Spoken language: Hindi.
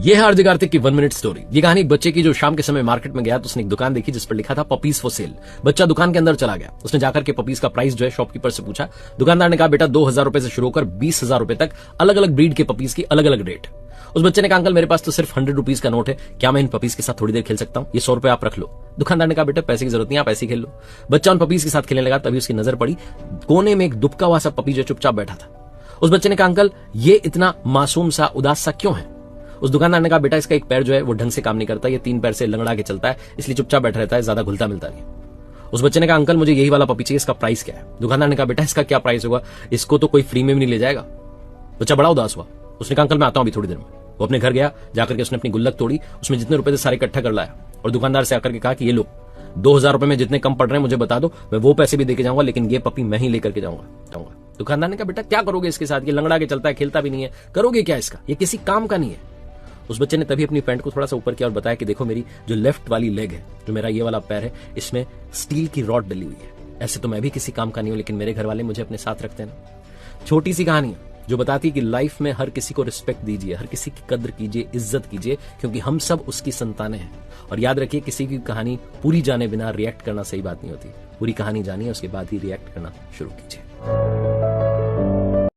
ये है आरजे कार्तिक की 1 मिनट स्टोरी। ये कहानी एक बच्चे की जो शाम के समय मार्केट में गया तो उसने एक दुकान देखी जिस पर लिखा था पपीज फॉर सेल। बच्चा दुकान के अंदर चला गया। उसने जाकर के पपीज का प्राइस जो है शॉपकीपर से पूछा। दुकानदार ने कहा बेटा 2,000 रुपए से शुरू होकर 20,000 रुपए तक अलग अलग ब्रीड के पपीज की अलग अलग रेट। उस बच्चे ने कहा अंकल मेरे पास तो सिर्फ 100 रुपीज का नोट है, क्या मैं इन पपीज के साथ थोड़ी देर खेल सकता हूं? ये 100 रुपए आप रख लो। दुकानदार ने कहा बेटा पैसे की जरूरत नहीं, आप ऐसे ही खेल लो। बच्चा उन पपीज के साथ खेलने लगा। तभी उसकी नजर पड़ी कोने में एक दुबका हुआ सा पपी जो चुपचाप बैठा था। उस बच्चे ने कहा अंकल ये इतना मासूम सा उदास सा क्यों है? उस दुकानदार ने कहा बेटा इसका एक पैर जो है वो ढंग से काम नहीं करता, ये 3 पैर से लंगड़ा के चलता है, इसलिए चुपचाप बैठा रहता है, ज्यादा घुलता मिलता नहीं। उस बच्चे ने कहा अंकल मुझे यही वाला पपी चाहिए, इसका प्राइस क्या है? दुकानदार ने कहा बेटा इसका क्या प्राइस होगा, इसको तो कोई फ्री में भी नहीं ले जाएगा। बच्चा बड़ा उदास हुआ। उसने कहा अंकल मैं आता हूं अभी थोड़ी देर में। वो अपने घर गया। जाकर के उसने अपनी गुल्लक तोड़ी, उसमें जितने रुपए थे सारे इकट्ठा कर लाया और दुकानदार से आकर के कहा कि ये लो 2,000 रुपए में जितने कम पड़ रहे हैं मुझे बता दो, मैं वो पैसे भी देके जाऊंगा, लेकिन ये पपी मैं ही लेकर के जाऊंगा। दुकानदार ने कहा बेटा क्या करोगे इसके साथ, ये लंगड़ा के चलता है, खेलता भी नहीं है, करोगे क्या इसका, ये किसी काम का नहीं है। उस बच्चे ने तभी अपनी पैंट को थोड़ा सा ऊपर किया और बताया कि देखो मेरी जो लेफ्ट वाली लेग है, जो मेरा ये वाला पैर है, इसमें स्टील की रॉड डली हुई है। ऐसे तो मैं भी किसी काम का नहीं हूं, लेकिन मेरे घर वाले मुझे अपने साथ रखते हैं ना। छोटी सी कहानी है जो बताती है कि लाइफ में हर किसी को रिस्पेक्ट दीजिए, हर किसी की कद्र कीजिए, इज्जत कीजिए, क्योंकि हम सब उसकी संतानें हैं। और याद रखिए किसी की कहानी पूरी जाने बिना रिएक्ट करना सही बात नहीं होती। पूरी कहानी जानिए उसके बाद ही रिएक्ट करना शुरू कीजिए।